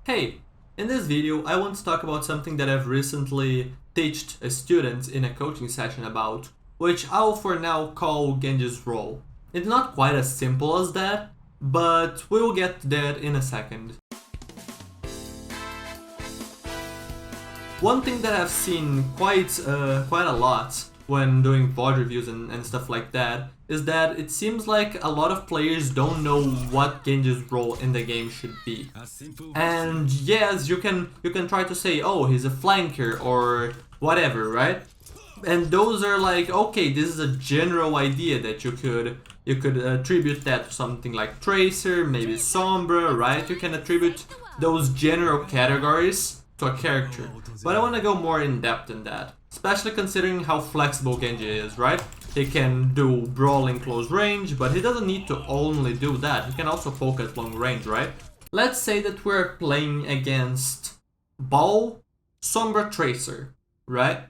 Hey, in this video I want to talk about something that I've recently taught a student in a coaching session about, which I'll for now call Genji's role. It's not quite as simple as that, but we'll get to that in a second. One thing that I've seen quite a lot when doing VOD reviews and stuff like that is that it seems like a lot of players don't know what Genji's role in the game should be. And yes, you can try to say, oh, he's a flanker or whatever, right? And those are like, okay, this is a general idea that you could attribute that to something like Tracer, maybe Sombra, right? You can attribute those general categories to a character. But I want to go more in depth in that, especially considering how flexible Genji is, right? He can do brawl in close range, but he doesn't need to only do that. He can also poke at long range, right? Let's say that we're playing against Ball, Sombra, Tracer, right?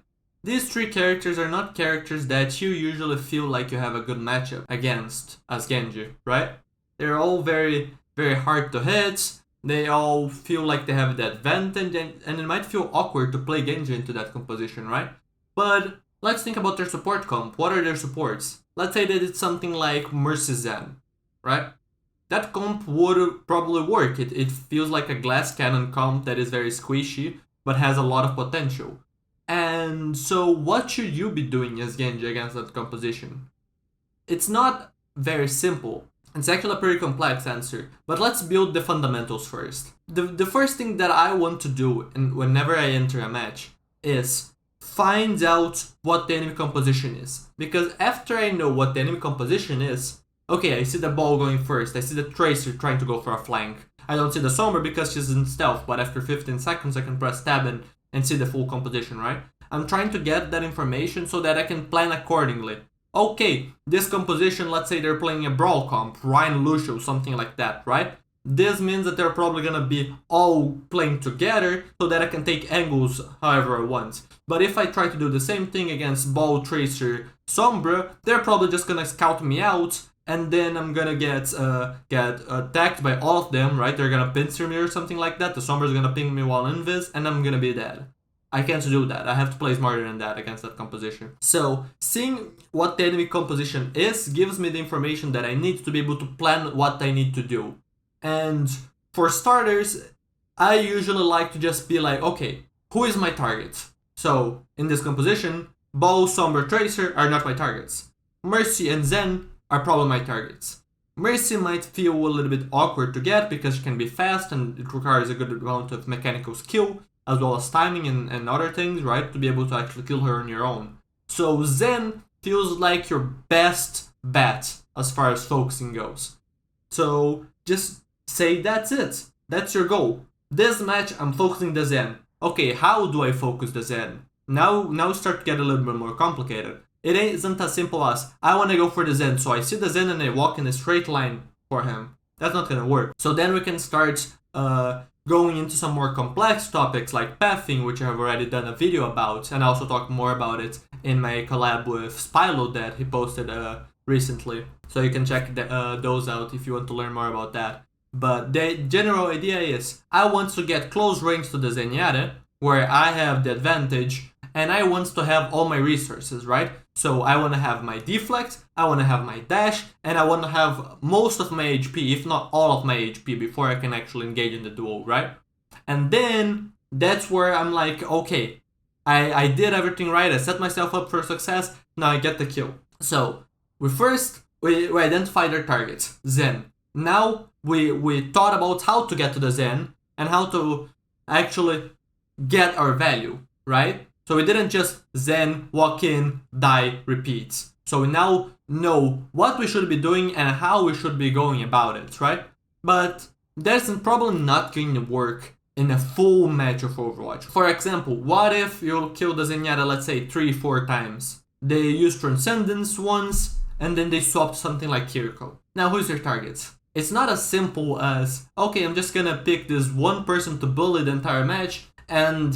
These three characters are not characters that you usually feel like you have a good matchup against as Genji, right? They're all very, very hard to hit. They all feel like they have the advantage, and it might feel awkward to play Genji into that composition, right? But let's think about their support comp. What are their supports? Let's say that it's something like Mercy Zen, right? That comp would probably work. It feels like a glass cannon comp that is very squishy, but has a lot of potential. And so what should you be doing as Genji against that composition? It's not very simple. It's actually a pretty complex answer, but let's build the fundamentals first. The first thing that I want to do whenever I enter a match is find out what the enemy composition is. Because after I know what the enemy composition is, okay, I see the Ball going first, I see the Tracer trying to go for a flank. I don't see the Sombra because she's in stealth, but after 15 seconds I can press tab and see the full composition, right? I'm trying to get that information so that I can plan accordingly. Okay, this composition, let's say they're playing a brawl comp, Ryan Lucio, something like that, right? This means that they're probably gonna be all playing together so that I can take angles however I want. But if I try to do the same thing against Ball, Tracer, Sombra, they're probably just gonna scout me out, and then I'm gonna get attacked by all of them, right? They're gonna pincer me or something like that. The Sombra's gonna ping me while invis, and I'm gonna be dead. I can't do that. I have to play smarter than that against that composition. So, seeing what the enemy composition is gives me the information that I need to be able to plan what I need to do. And for starters, I usually like to just be like, okay, who is my target? So, in this composition, Ball, Sombra, Tracer are not my targets. Mercy and Zen are probably my targets. Mercy might feel a little bit awkward to get because she can be fast and it requires a good amount of mechanical skill, as well as timing and other things, right? To be able to actually kill her on your own. So Zen feels like your best bet as far as focusing goes. So just say that's it. That's your goal. This match, I'm focusing the Zen. Okay, how do I focus the Zen? Now start to get a little bit more complicated. It isn't as simple as, I want to go for the Zen, so I see the Zen and I walk in a straight line for him. That's not gonna work. So then we can start going into some more complex topics like pathing, which I have already done a video about, and I also talk more about it in my collab with Spylo that he posted recently. So you can check those out if you want to learn more about that. But the general idea is, I want to get close range to the Zenyatta, where I have the advantage, and I want to have all my resources, right? So I want to have my deflect, I want to have my dash, and I want to have most of my HP, if not all of my HP, before I can actually engage in the duel, right? And then that's where I'm like, okay, I did everything right, I set myself up for success, now I get the kill. So we identified our targets, Zen. Now we thought about how to get to the Zen and how to actually get our value, right? So we didn't just Zen, walk in, die, repeat. So we now know what we should be doing and how we should be going about it, right? But that's probably not going to work in a full match of Overwatch. For example, what if you kill the Zenyatta, let's say 3-4 times? They use Transcendence once, and then they swap something like Kiriko. Now who's your target? It's not as simple as, okay, I'm just gonna pick this one person to bully the entire match, and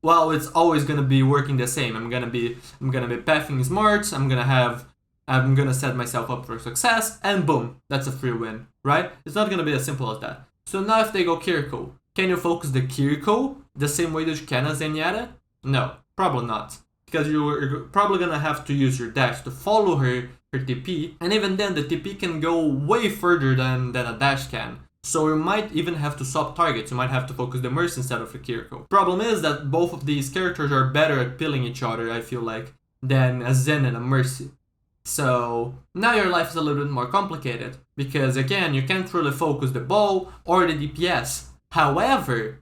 well, it's always gonna be working the same. I'm gonna be pathing smart, I'm gonna set myself up for success, and boom, that's a free win, right? It's not gonna be as simple as that. So now if they go Kiriko, Can you focus the Kiriko the same way that you can a Zenyatta? No, probably not. Because you're probably gonna have to use your dash to follow her TP, and even then the TP can go way further than a dash can. So you might even have to swap targets, you might have to focus the Mercy instead of the Kiriko. Problem is that both of these characters are better at killing each other, I feel like, than a Zen and a Mercy. So now your life is a little bit more complicated, because again, you can't really focus the bow or the DPS. However,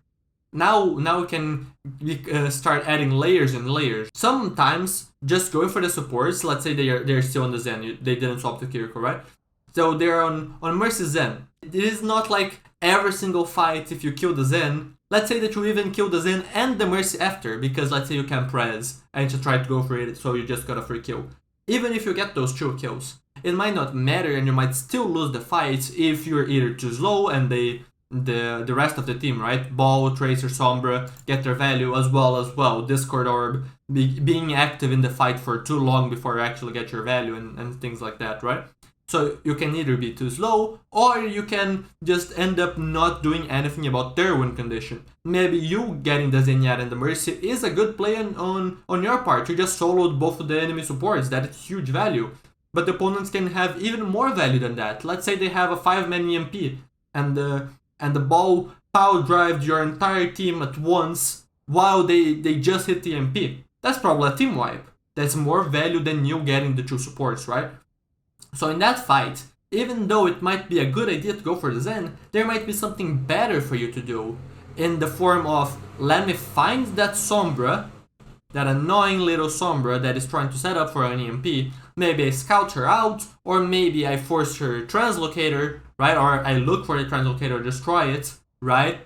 now we can start adding layers and layers. Sometimes just going for the supports, let's say they're still on the Zen, they didn't swap the Kiriko, right? So they're on Mercy Zen. It is not like every single fight if you kill the Zen. Let's say that you even kill the Zen and the Mercy after, because let's say you can press and you try to go for it, so you just got a free kill. Even if you get those 2 kills, it might not matter and you might still lose the fight if you're either too slow and the rest of the team, right? Ball, Tracer, Sombra get their value as well. Discord Orb being active in the fight for too long before you actually get your value and things like that, right? So you can either be too slow, or you can just end up not doing anything about their win condition. Maybe you getting the Zenyatta and the Mercy is a good play on your part. You just soloed both of the enemy supports, that is huge value. But the opponents can have even more value than that. Let's say they have a 5-man EMP, and the ball power drive your entire team at once while they just hit the EMP. That's probably a team wipe. That's more value than you getting the 2 supports, right? So in that fight, even though it might be a good idea to go for the Zen, there might be something better for you to do, in the form of, let me find that Sombra, that annoying little Sombra that is trying to set up for an EMP. Maybe I scout her out, or maybe I force her translocator, right? Or I look for the translocator, destroy it, right?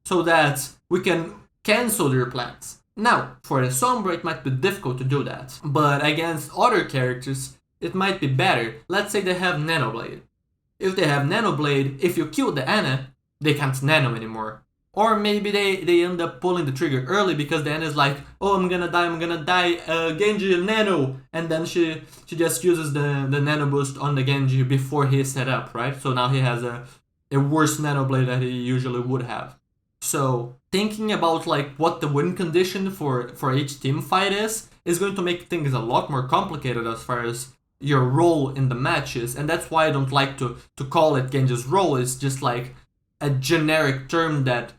So that we can cancel their plans. Now, for the Sombra it might be difficult to do that, but against other characters it might be better. Let's say they have Nanoblade. If they have Nanoblade, if you kill the Ana, they can't nano anymore. Or maybe they end up pulling the trigger early because the Ana is like, oh, I'm gonna die, Genji nano, and then she just uses the nano boost on the Genji before he is set up, right? So now he has a worse Nanoblade that he usually would have. So thinking about like what the win condition for each team fight is going to make things a lot more complicated as far as your role in the matches, and that's why I don't like to call it Genji's role. It's just like a generic term that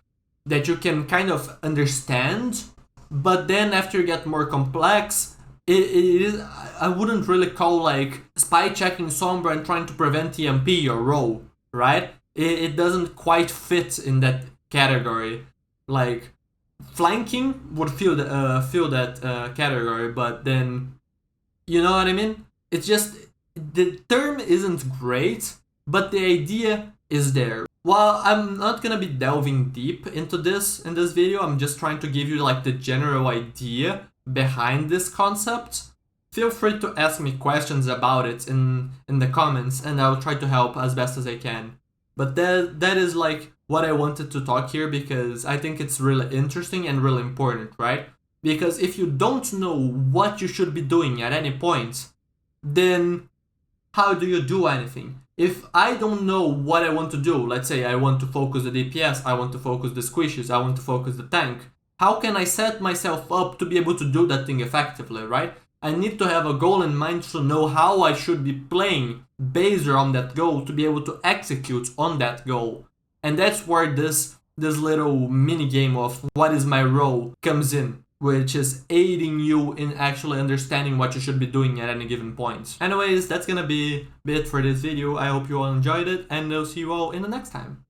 you can kind of understand, but then after you get more complex, it is, I wouldn't really call like spy checking Sombra and trying to prevent EMP your role, right? It doesn't quite fit in that category. Like flanking would fill that category, but then, you know what I mean? It's just, the term isn't great, but the idea is there. While I'm not gonna be delving deep into this in this video, I'm just trying to give you like the general idea behind this concept. Feel free to ask me questions about it in the comments, and I'll try to help as best as I can. But that is like what I wanted to talk here, because I think it's really interesting and really important, right? Because if you don't know what you should be doing at any point, then how do you do anything? If I don't know what I want to do, let's say I want to focus the DPS, I want to focus the squishes, I want to focus the tank, how can I set myself up to be able to do that thing effectively, right? I need to have a goal in mind to know how I should be playing based on that goal to be able to execute on that goal. And that's where this little mini game of what is my role comes in, which is aiding you in actually understanding what you should be doing at any given point. Anyways, that's gonna be it for this video. I hope you all enjoyed it, and I'll see you all in the next time.